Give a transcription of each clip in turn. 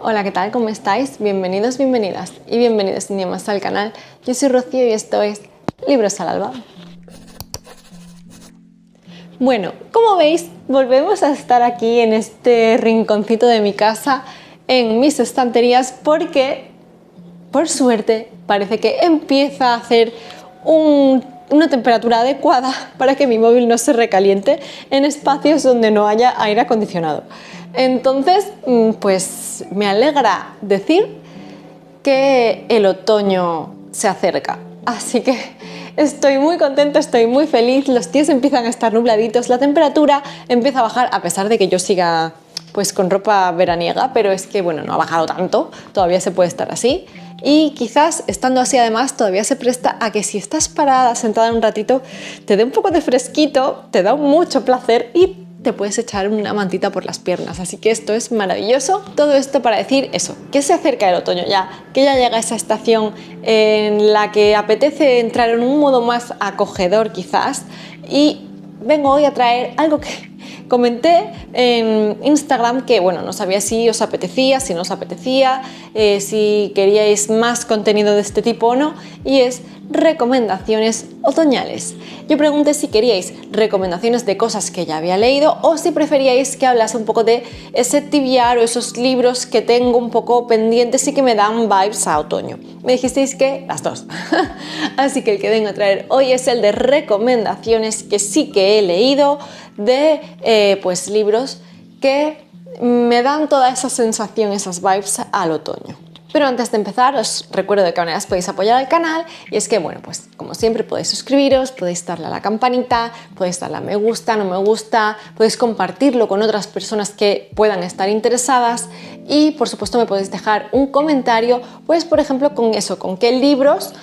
Hola, ¿qué tal? ¿Cómo estáis? Bienvenidos, bienvenidas y bienvenidos un día más al canal. Yo soy Rocío y esto es Libros al Alba. Bueno, como veis, volvemos a estar aquí en este rinconcito de mi casa, en mis estanterías, porque, por suerte, parece que empieza a hacer una temperatura adecuada para que mi móvil no se recaliente en espacios donde no haya aire acondicionado. Entonces, pues me alegra decir que el otoño se acerca, así que estoy muy contenta, estoy muy feliz, los días empiezan a estar nubladitos, la temperatura empieza a bajar a pesar de que yo siga pues con ropa veraniega, pero es que bueno, no ha bajado tanto, todavía se puede estar así y quizás estando así además todavía se presta a que si estás parada, sentada un ratito, te dé un poco de fresquito, te da mucho placer y te puedes echar una mantita por las piernas, así que esto es maravilloso. Todo esto para decir eso, que se acerca el otoño ya, que ya llega esa estación en la que apetece entrar en un modo más acogedor quizás, y vengo hoy a traer algo que comenté en Instagram, que bueno, no sabía si os apetecía, si no os apetecía, si queríais más contenido de este tipo o no, y es recomendaciones otoñales. Yo pregunté si queríais recomendaciones de cosas que ya había leído o si preferíais que hablase un poco de ese tibiar o esos libros que tengo un poco pendientes y que me dan vibes a otoño. Me dijisteis que las dos. Así que el que vengo a traer hoy es el de recomendaciones que sí que he leído de pues libros que me dan toda esa sensación, esas vibes al otoño. Pero antes de empezar os recuerdo de qué maneras podéis apoyar al canal, y es que bueno, pues como siempre podéis suscribiros, podéis darle a la campanita, podéis darle a me gusta, no me gusta, podéis compartirlo con otras personas que puedan estar interesadas y por supuesto me podéis dejar un comentario, pues por ejemplo con eso, con qué libros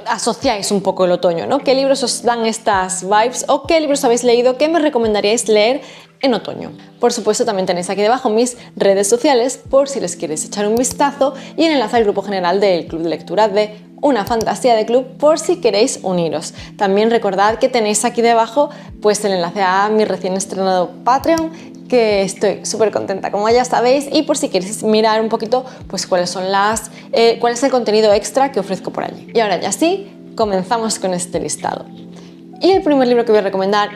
asociáis un poco el otoño, ¿no? ¿Qué libros os dan estas vibes o qué libros habéis leído que me recomendaríais leer en otoño? Por supuesto también tenéis aquí debajo mis redes sociales por si les queréis echar un vistazo y el enlace al grupo general del club de lectura de Una Fantasía de Club por si queréis uniros. También recordad que tenéis aquí debajo pues el enlace a mi recién estrenado Patreon, que estoy súper contenta, como ya sabéis, y por si queréis mirar un poquito pues cuál es el contenido extra que ofrezco por allí. Y ahora ya sí, comenzamos con este listado. Y el primer libro que voy a recomendar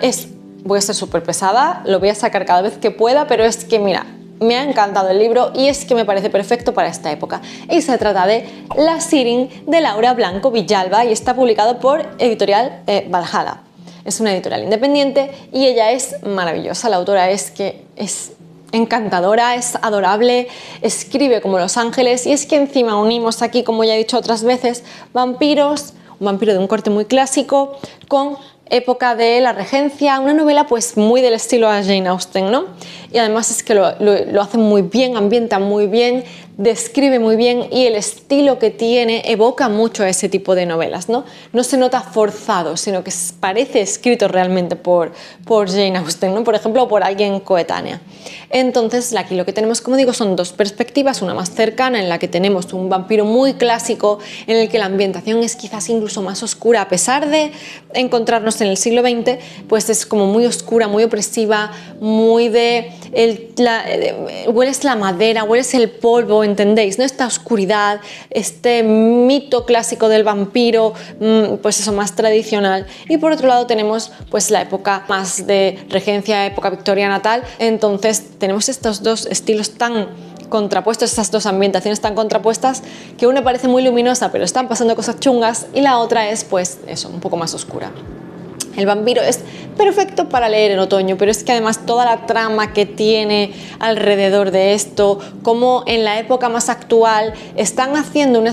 voy a ser súper pesada, lo voy a sacar cada vez que pueda, pero es que mira, me ha encantado el libro y es que me parece perfecto para esta época. Y se trata de La Sirin de Laura Blanco Villalba y está publicado por editorial Valhalla. Es una editorial independiente y ella es maravillosa. La autora es encantadora, es adorable, escribe como los ángeles y es que encima unimos aquí, como ya he dicho otras veces, vampiros, un vampiro de un corte muy clásico con época de la regencia, una novela pues muy del estilo a Jane Austen, ¿no? Y además es que lo hace muy bien, ambienta muy bien, describe muy bien y el estilo que tiene evoca mucho a ese tipo de novelas, ¿no? No se nota forzado, sino que parece escrito realmente por Jane Austen, ¿no? Por ejemplo, o por alguien coetánea. Entonces aquí lo que tenemos, como digo, son dos perspectivas, una más cercana en la que tenemos un vampiro muy clásico en el que la ambientación es quizás incluso más oscura, a pesar de encontrarnos en el siglo XX, pues es como muy oscura, muy opresiva, muy hueles la madera, hueles el polvo, ¿entendéis? ¿No? Esta oscuridad, este mito clásico del vampiro, pues eso, más tradicional. Y por otro lado tenemos pues la época más de regencia, época victoriana tal. Entonces tenemos estos dos estilos tan contrapuestos, estas dos ambientaciones tan contrapuestas, que una parece muy luminosa pero están pasando cosas chungas y la otra es pues eso, un poco más oscura. El vampiro es perfecto para leer en otoño, pero es que además toda la trama que tiene alrededor de esto, como en la época más actual están haciendo una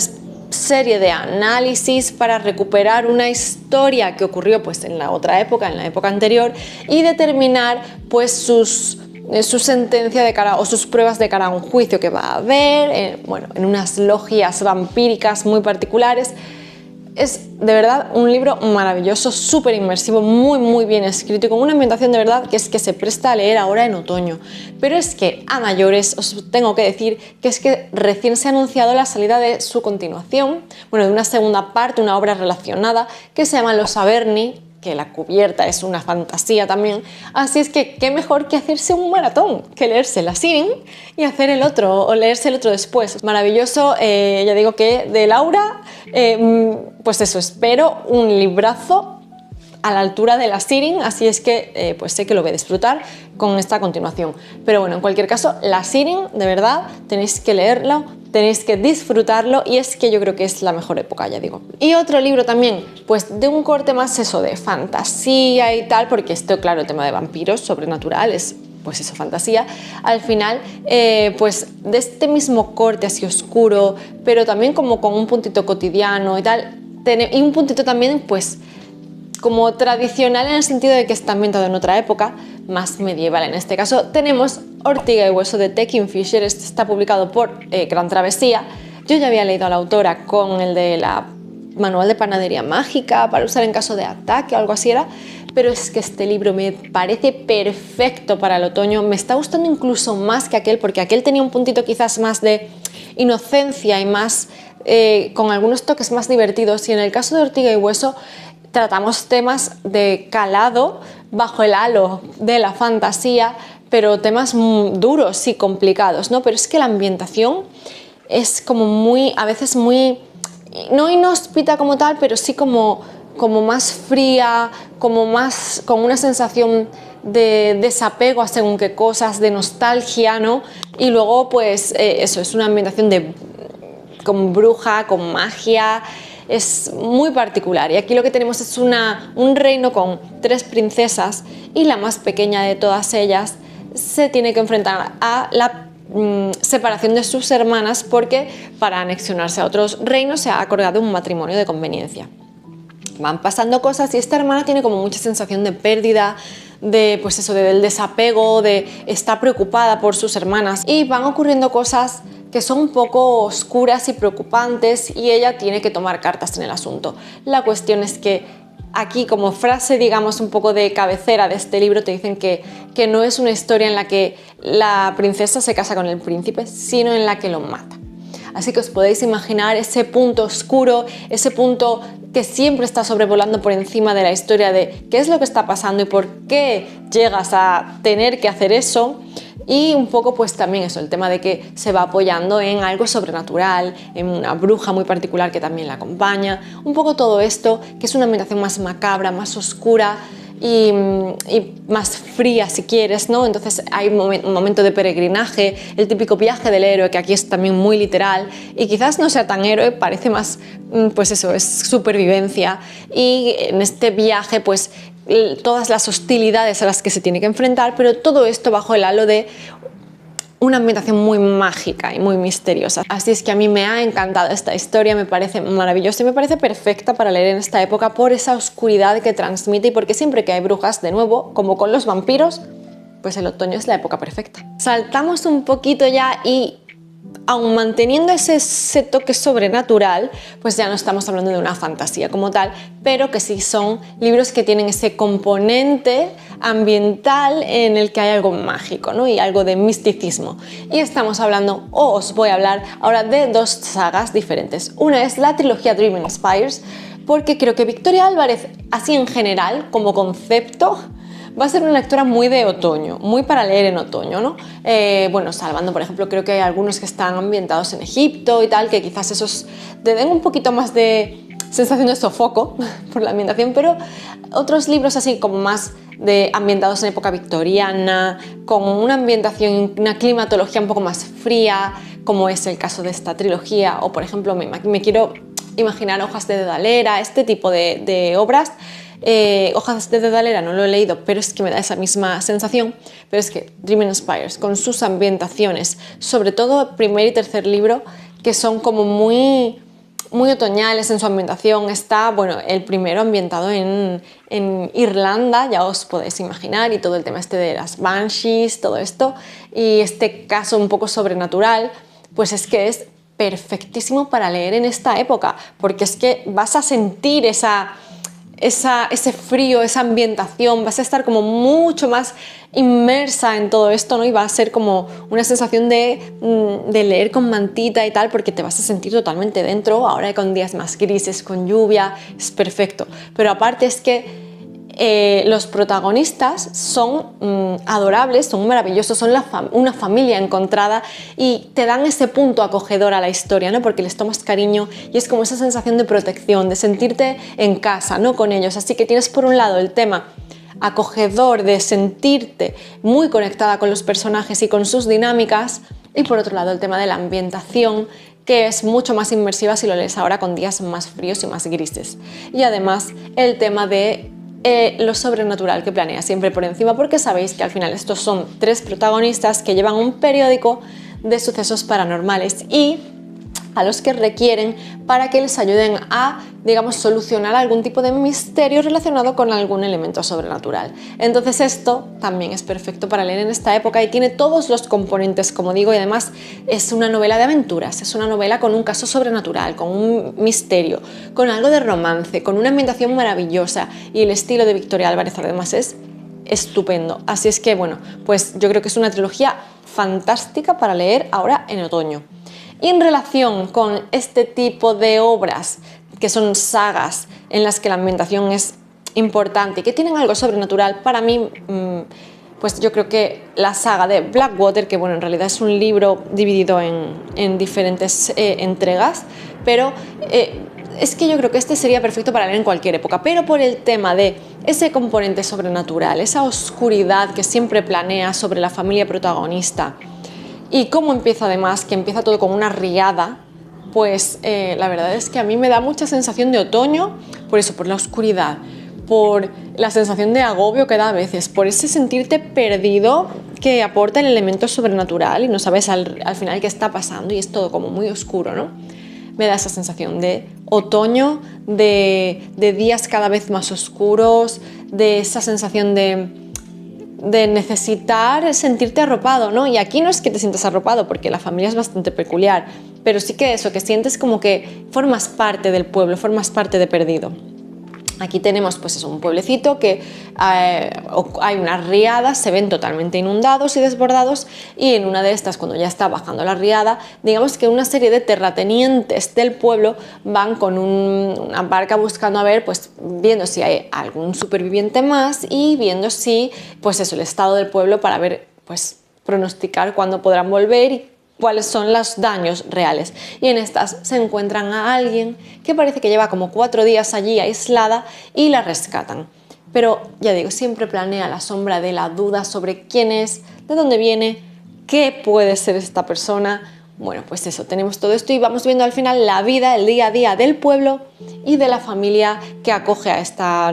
serie de análisis para recuperar una historia que ocurrió pues en la otra época, en la época anterior, y determinar pues su sentencia de cara o sus pruebas de cara a un juicio que va a haber, en unas logias vampíricas muy particulares. Es de verdad un libro maravilloso, súper inmersivo, muy bien escrito y con una ambientación de verdad que se presta a leer ahora en otoño. Pero es que a mayores os tengo que decir que es que recién se ha anunciado la salida de su continuación, de una segunda parte, una obra relacionada que se llama Los Averni, que la cubierta es una fantasía también, así es que qué mejor que hacerse un maratón, que leerse la Sirin y hacer el otro, o leerse el otro después. Maravilloso, ya digo que de Laura, pues eso, espero un librazo a la altura de la Sirin, así es que pues sé que lo voy a disfrutar con esta continuación. Pero bueno, en cualquier caso, la Sirin, de verdad, tenéis que leerlo, tenéis que disfrutarlo y es que yo creo que es la mejor época, ya digo. Y otro libro también, pues de un corte más eso de fantasía y tal, porque esto, claro, el tema de vampiros, sobrenatural, es pues eso, fantasía, al final, pues de este mismo corte así oscuro, pero también como con un puntito cotidiano y tal, y un puntito también, pues, como tradicional en el sentido de que está ambientado en otra época, más medieval en este caso. Tenemos Ortiga y Hueso de T. Kingfisher, este está publicado por Gran Travesía. Yo ya había leído a la autora con el de la Manual de Panadería Mágica para usar en caso de ataque o algo así era, pero es que este libro me parece perfecto para el otoño, me está gustando incluso más que aquel, porque aquel tenía un puntito quizás más de inocencia y más con algunos toques más divertidos, y en el caso de Ortiga y Hueso tratamos temas de calado bajo el halo de la fantasía, pero temas duros y complicados, ¿no? Pero es que la ambientación es como muy, a veces muy, no inhóspita como tal, pero sí como más fría, como más, con una sensación de desapego a según qué cosas, de nostalgia, ¿no? Y luego, pues, eso, es una ambientación con bruja, con magia. Es muy particular y aquí lo que tenemos es un reino con 3 princesas y la más pequeña de todas ellas se tiene que enfrentar a la separación de sus hermanas porque para anexionarse a otros reinos se ha acordado un matrimonio de conveniencia. Van pasando cosas y esta hermana tiene como mucha sensación de pérdida, de pues eso, del desapego, de estar preocupada por sus hermanas y van ocurriendo cosas que son un poco oscuras y preocupantes y ella tiene que tomar cartas en el asunto. La cuestión es que aquí, como frase, digamos, un poco de cabecera de este libro, te dicen que no es una historia en la que la princesa se casa con el príncipe, sino en la que lo mata. Así que os podéis imaginar ese punto oscuro, ese punto que siempre está sobrevolando por encima de la historia de qué es lo que está pasando y por qué llegas a tener que hacer eso. Y un poco pues también eso, el tema de que se va apoyando en algo sobrenatural, en una bruja muy particular que también la acompaña, un poco todo esto, que es una ambientación más macabra, más oscura y más fría si quieres, ¿no? Entonces hay un momento de peregrinaje, el típico viaje del héroe, que aquí es también muy literal y quizás no sea tan héroe, parece más, pues eso, es supervivencia y en este viaje pues todas las hostilidades a las que se tiene que enfrentar, pero todo esto bajo el halo de una ambientación muy mágica y muy misteriosa. Así es que a mí me ha encantado esta historia, me parece maravillosa y me parece perfecta para leer en esta época por esa oscuridad que transmite y porque siempre que hay brujas, de nuevo, como con los vampiros, pues el otoño es la época perfecta. Saltamos un poquito ya y aun manteniendo ese toque sobrenatural, pues ya no estamos hablando de una fantasía como tal, pero que sí son libros que tienen ese componente ambiental en el que hay algo mágico, ¿no? Y algo de misticismo. Y estamos hablando, o os voy a hablar ahora de 2 sagas diferentes. Una es la trilogía Dreaming Spires, porque creo que Victoria Álvarez, así en general, como concepto, va a ser una lectura muy de otoño, muy para leer en otoño, ¿no? Bueno, salvando, por ejemplo, creo que hay algunos que están ambientados en Egipto y tal, que quizás esos te den un poquito más de sensación de sofoco por la ambientación, pero otros libros así como más ambientados en época victoriana, con una ambientación, una climatología un poco más fría, como es el caso de esta trilogía, o por ejemplo, me quiero imaginar Hojas de Dedalera, este tipo de obras. Hojas de Dedalera no lo he leído, pero es que me da esa misma sensación. Pero es que Dreaming Spires, con sus ambientaciones, sobre todo primer y tercer libro, que son como muy otoñales en su ambientación. Está, bueno, el primero ambientado en Irlanda, ya os podéis imaginar, y todo el tema este de las banshees, todo esto, y este caso un poco sobrenatural, pues es que es perfectísimo para leer en esta época, porque es que vas a sentir ese frío, esa ambientación, vas a estar como mucho más inmersa en todo esto, ¿no? Y va a ser como una sensación de leer con mantita y tal, porque te vas a sentir totalmente dentro, ahora con días más grises, con lluvia, es perfecto. Pero aparte es que los protagonistas son adorables, son maravillosos, son una familia encontrada y te dan ese punto acogedor a la historia, ¿no? Porque les tomas cariño y es como esa sensación de protección, de sentirte en casa, ¿no? Con ellos. Así que tienes por un lado el tema acogedor de sentirte muy conectada con los personajes y con sus dinámicas, y por otro lado el tema de la ambientación, que es mucho más inmersiva si lo lees ahora con días más fríos y más grises. Y además el tema de lo sobrenatural que planea siempre por encima, porque sabéis que al final estos son 3 protagonistas que llevan un periódico de sucesos paranormales y a los que requieren para que les ayuden a, digamos, solucionar algún tipo de misterio relacionado con algún elemento sobrenatural. Entonces esto también es perfecto para leer en esta época y tiene todos los componentes, como digo, y además es una novela de aventuras, es una novela con un caso sobrenatural, con un misterio, con algo de romance, con una ambientación maravillosa, y el estilo de Victoria Álvarez además es estupendo. Así es que, bueno, pues yo creo que es una trilogía fantástica para leer ahora en otoño. Y en relación con este tipo de obras, que son sagas en las que la ambientación es importante y que tienen algo sobrenatural, para mí, pues yo creo que la saga de Blackwater, que bueno, en realidad es un libro dividido en diferentes entregas, pero es que yo creo que este sería perfecto para leer en cualquier época, pero por el tema de ese componente sobrenatural, esa oscuridad que siempre planea sobre la familia protagonista, y cómo empieza además, que empieza todo con una riada, pues la verdad es que a mí me da mucha sensación de otoño, por eso, por la oscuridad, por la sensación de agobio que da a veces, por ese sentirte perdido que aporta el elemento sobrenatural y no sabes al final qué está pasando y es todo como muy oscuro, ¿no? Me da esa sensación de otoño, de días cada vez más oscuros, de esa sensación de necesitar sentirte arropado, ¿no? Y aquí no es que te sientas arropado, porque la familia es bastante peculiar, pero sí que eso, que sientes como que formas parte del pueblo, formas parte de Perdido. Aquí tenemos pues eso, un pueblecito que hay unas riadas, se ven totalmente inundados y desbordados, y en una de estas, cuando ya está bajando la riada, digamos que una serie de terratenientes del pueblo van con una barca buscando a ver, pues viendo si hay algún superviviente más y viendo si, pues eso, el estado del pueblo para ver, pues pronosticar cuándo podrán volver y cuáles son los daños reales. Y en estas se encuentran a alguien que parece que lleva como 4 días allí aislada y la rescatan. Pero ya digo, siempre planea la sombra de la duda sobre quién es, de dónde viene, qué puede ser esta persona. Bueno, pues eso, tenemos todo esto y vamos viendo al final la vida, el día a día del pueblo y de la familia que acoge a esta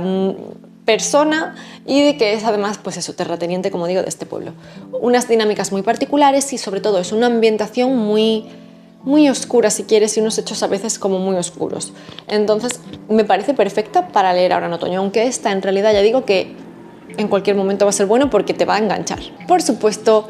persona y de que es además, pues eso, terrateniente, como digo, de este pueblo. Unas dinámicas muy particulares y sobre todo es una ambientación muy oscura, si quieres, y unos hechos a veces como muy oscuros. Entonces me parece perfecta para leer ahora en otoño, aunque esta en realidad ya digo que en cualquier momento va a ser bueno porque te va a enganchar. Por supuesto,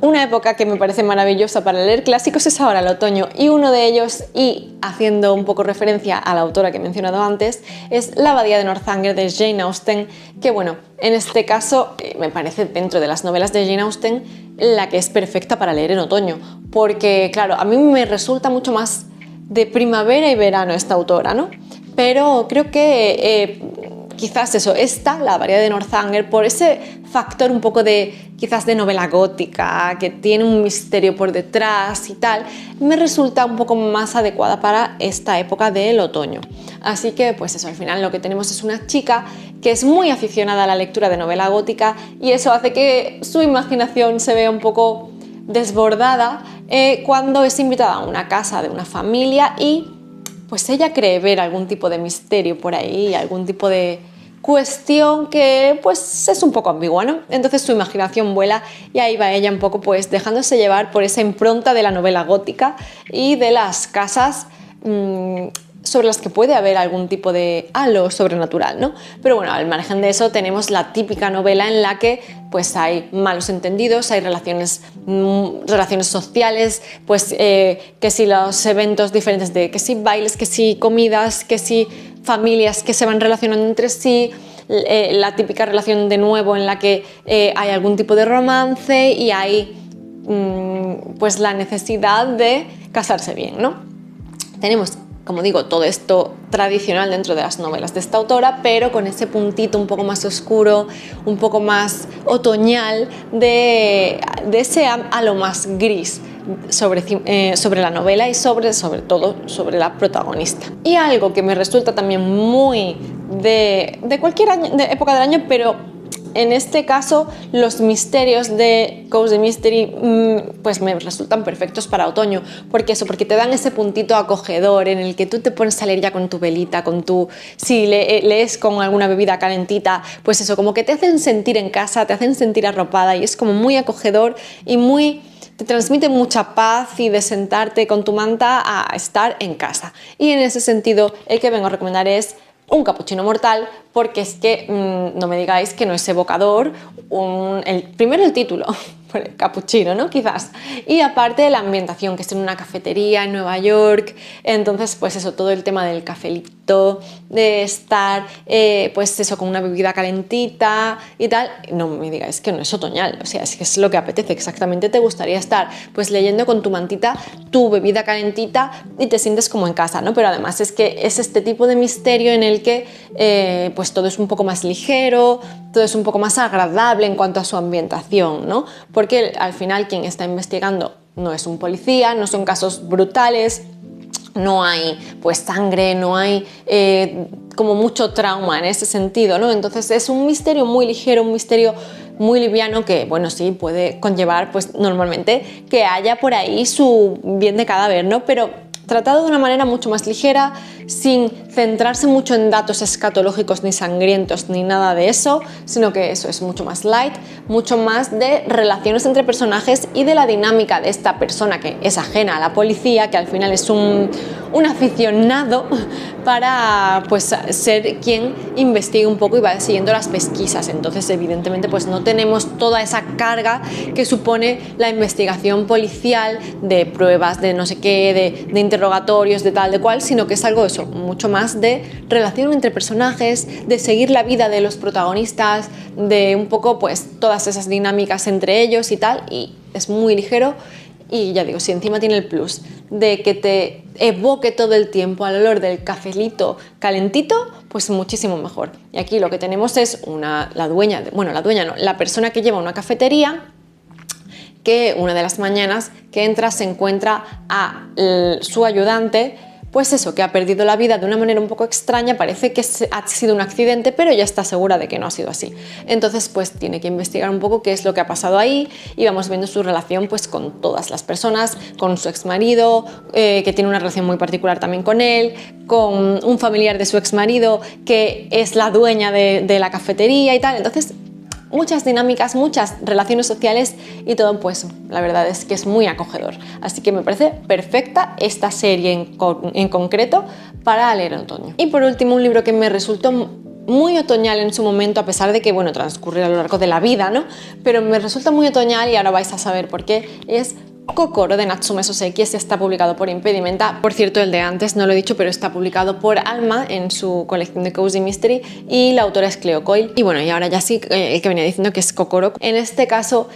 una época que me parece maravillosa para leer clásicos es ahora el otoño, y uno de ellos, y haciendo un poco referencia a la autora que he mencionado antes, es La abadía de Northanger de Jane Austen, que bueno, en este caso me parece dentro de las novelas de Jane Austen la que es perfecta para leer en otoño, porque claro, a mí me resulta mucho más de primavera y verano esta autora, ¿no? Pero creo que quizás eso, La abadía de Northanger, por ese factor un poco de quizás de novela gótica, que tiene un misterio por detrás y tal, me resulta un poco más adecuada para esta época del otoño. Así que pues eso, al final lo que tenemos es una chica que es muy aficionada a la lectura de novela gótica, y eso hace que su imaginación se vea un poco desbordada cuando es invitada a una casa de una familia y pues ella cree ver algún tipo de misterio por ahí, algún tipo de cuestión que pues es un poco ambigua, ¿no? Entonces su imaginación vuela y ahí va ella un poco pues dejándose llevar por esa impronta de la novela gótica y de las casas sobre las que puede haber algún tipo de halo sobrenatural, ¿no? Pero bueno, al margen de eso tenemos la típica novela en la que pues hay malos entendidos, hay relaciones sociales, pues que si los eventos diferentes de que si bailes, que si comidas, que si familias que se van relacionando entre sí, la típica relación de nuevo en la que hay algún tipo de romance y hay pues la necesidad de casarse bien, ¿no? Tenemos, como digo, todo esto tradicional dentro de las novelas de esta autora, pero con ese puntito un poco más oscuro, un poco más otoñal de ese halo más gris sobre la novela y sobre todo sobre la protagonista. Y algo que me resulta también muy de cualquier año, de época del año, pero en este caso los misterios de Cozy Mystery pues me resultan perfectos para otoño, porque te dan ese puntito acogedor en el que tú te pones a leer ya con tu velita, si lees con alguna bebida calentita, pues eso, como que te hacen sentir en casa, te hacen sentir arropada, y es como muy acogedor y te transmite mucha paz y de sentarte con tu manta a estar en casa. Y en ese sentido, el que vengo a recomendar es Un Cappuccino Mortal, porque es que no me digáis que no es evocador, primero el título, por el cappuccino, ¿no? Quizás. Y aparte de la ambientación, que es en una cafetería en Nueva York, entonces pues eso, todo el tema del cafelito, de estar pues eso, con una bebida calentita y tal, no me digáis que no es otoñal, o sea, es que es lo que apetece, exactamente te gustaría estar pues leyendo con tu mantita, tu bebida calentita y te sientes como en casa, ¿no? Pero además es que es este tipo de misterio en el que pues todo es un poco más ligero, todo es un poco más agradable en cuanto a su ambientación, ¿no? Porque al final quien está investigando no es un policía, no son casos brutales, no hay pues sangre, no hay como mucho trauma en ese sentido, ¿no? Entonces es un misterio muy ligero, un misterio muy liviano que, bueno, sí, puede conllevar pues normalmente que haya por ahí su bien de cadáver, ¿no? Pero tratado de una manera mucho más ligera, sin centrarse mucho en datos escatológicos ni sangrientos ni nada de eso, sino que eso es mucho más light, mucho más de relaciones entre personajes y de la dinámica de esta persona que es ajena a la policía, que al final es un aficionado para pues ser quien investigue un poco y va siguiendo las pesquisas. Entonces evidentemente pues no tenemos toda esa carga que supone la investigación policial de pruebas, de no sé qué, de interrogatorios, de tal, de cual, sino que es algo eso, mucho más de relación entre personajes, de seguir la vida de los protagonistas, de un poco pues todas esas dinámicas entre ellos y tal, y es muy ligero. Y ya digo, si encima tiene el plus de que te evoque todo el tiempo al olor del cafelito calentito, pues muchísimo mejor. Y aquí lo que tenemos es la persona que lleva una cafetería, que una de las mañanas que entra se encuentra a su ayudante, pues eso, que ha perdido la vida de una manera un poco extraña, parece que ha sido un accidente, pero ya está segura de que no ha sido así. Entonces pues tiene que investigar un poco qué es lo que ha pasado ahí, y vamos viendo su relación pues con todas las personas, con su exmarido, que tiene una relación muy particular también con él, con un familiar de su exmarido que es la dueña de la cafetería y tal. Entonces muchas dinámicas, muchas relaciones sociales y todo, pues la verdad es que es muy acogedor. Así que me parece perfecta esta serie en concreto para leer en otoño. Y por último, un libro que me resultó muy otoñal en su momento, a pesar de que, bueno, transcurre a lo largo de la vida, ¿no? Pero me resulta muy otoñal y ahora vais a saber por qué. Es Kokoro, de Natsume Soseki. Este está publicado por Impedimenta. Por cierto, el de antes no lo he dicho, pero está publicado por Alma en su colección de Cozy Mystery, y la autora es Cleo Coyle. Y bueno, y ahora ya sí, el que venía diciendo que es Kokoro. En este caso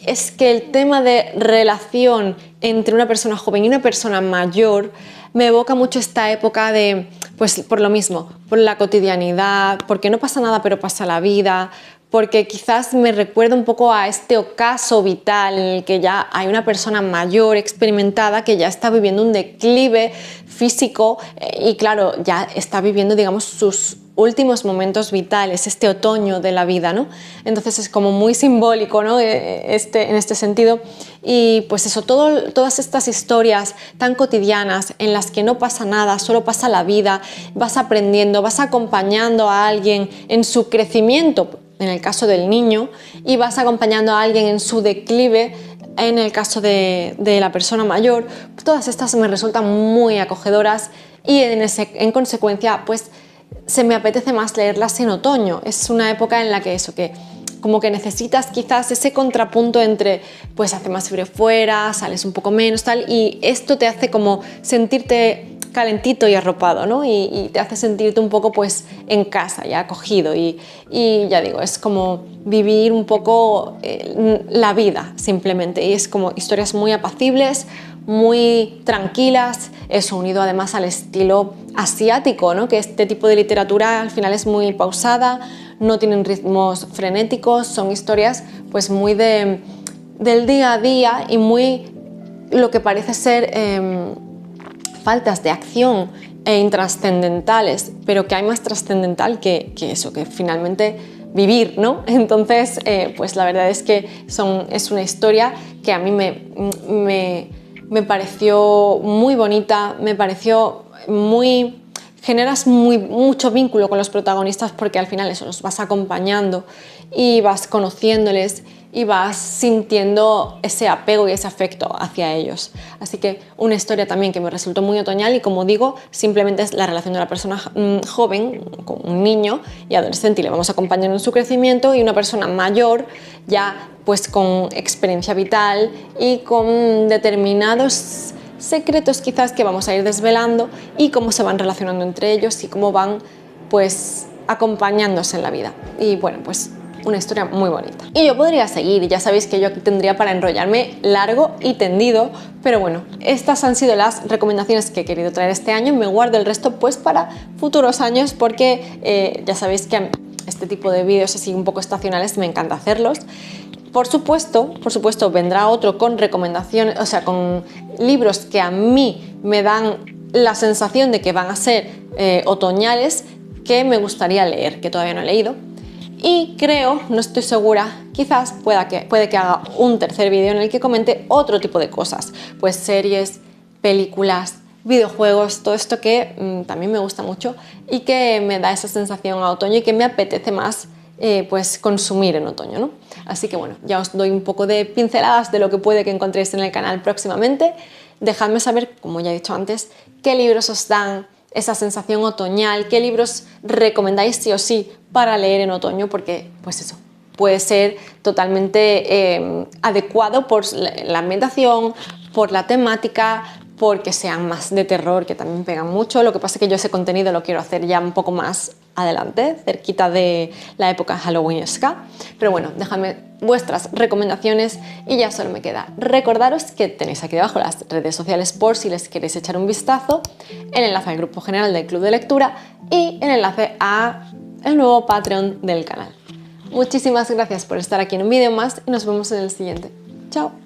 es que el tema de relación entre una persona joven y una persona mayor me evoca mucho esta época de, pues por lo mismo, por la cotidianidad, porque no pasa nada pero pasa la vida, porque quizás me recuerda un poco a este ocaso vital en el que ya hay una persona mayor, experimentada, que ya está viviendo un declive físico y claro, ya está viviendo, digamos, sus últimos momentos vitales, este otoño de la vida, ¿no? Entonces es como muy simbólico, ¿no? En este sentido. Y pues eso, todas estas historias tan cotidianas en las que no pasa nada, solo pasa la vida, vas aprendiendo, vas acompañando a alguien en su crecimiento, en el caso del niño, y vas acompañando a alguien en su declive, en el caso de la persona mayor. Todas estas me resultan muy acogedoras y en consecuencia pues se me apetece más leerlas en otoño. Es una época en la que como que necesitas quizás ese contrapunto entre pues hace más frío fuera, sales un poco menos tal, y esto te hace como sentirte calentito y arropado, ¿no? Y te hace sentirte un poco pues en casa, ya acogido, y ya digo, es como vivir un poco la vida simplemente, y es como historias muy apacibles, muy tranquilas, eso unido además al estilo asiático, ¿no? Que este tipo de literatura al final es muy pausada, no tienen ritmos frenéticos, son historias pues muy del día a día y muy lo que parece ser faltas de acción e intrascendentales, pero que hay más trascendental que eso, que finalmente vivir, ¿no? Entonces, pues la verdad es que es una historia que a mí me pareció muy bonita, me pareció generas mucho vínculo con los protagonistas porque al final eso, los vas acompañando y vas conociéndoles y vas sintiendo ese apego y ese afecto hacia ellos. Así que una historia también que me resultó muy otoñal y, como digo, simplemente es la relación de una persona joven con un niño y adolescente y le vamos acompañando en su crecimiento, y una persona mayor ya pues con experiencia vital y con determinados secretos quizás que vamos a ir desvelando, y cómo se van relacionando entre ellos y cómo van pues acompañándose en la vida. Y bueno, pues una historia muy bonita. Y yo podría seguir, y ya sabéis que yo aquí tendría para enrollarme largo y tendido, pero bueno, estas han sido las recomendaciones que he querido traer este año. Me guardo el resto pues para futuros años porque ya sabéis que este tipo de vídeos así un poco estacionales me encanta hacerlos. Por supuesto, vendrá otro con recomendaciones, o sea, con libros que a mí me dan la sensación de que van a ser otoñales, que me gustaría leer, que todavía no he leído. Y creo, no estoy segura, quizás puede que haga un tercer vídeo en el que comente otro tipo de cosas, pues series, películas, videojuegos, todo esto que también me gusta mucho y que me da esa sensación a otoño y que me apetece más pues consumir en otoño, ¿no? Así que bueno, ya os doy un poco de pinceladas de lo que puede que encontréis en el canal próximamente. Dejadme saber, como ya he dicho antes, qué libros os dan esa sensación otoñal, qué libros recomendáis sí o sí para leer en otoño, porque pues eso puede ser totalmente adecuado por la ambientación, por la temática, porque sean más de terror, que también pegan mucho. Lo que pasa es que yo ese contenido lo quiero hacer ya un poco más adelante, cerquita de la época halloweenesca. Pero bueno, dejadme vuestras recomendaciones y ya solo me queda recordaros que tenéis aquí debajo las redes sociales por si les queréis echar un vistazo, el enlace al grupo general del Club de Lectura y el enlace a el nuevo Patreon del canal. Muchísimas gracias por estar aquí en un vídeo más y nos vemos en el siguiente. ¡Chao!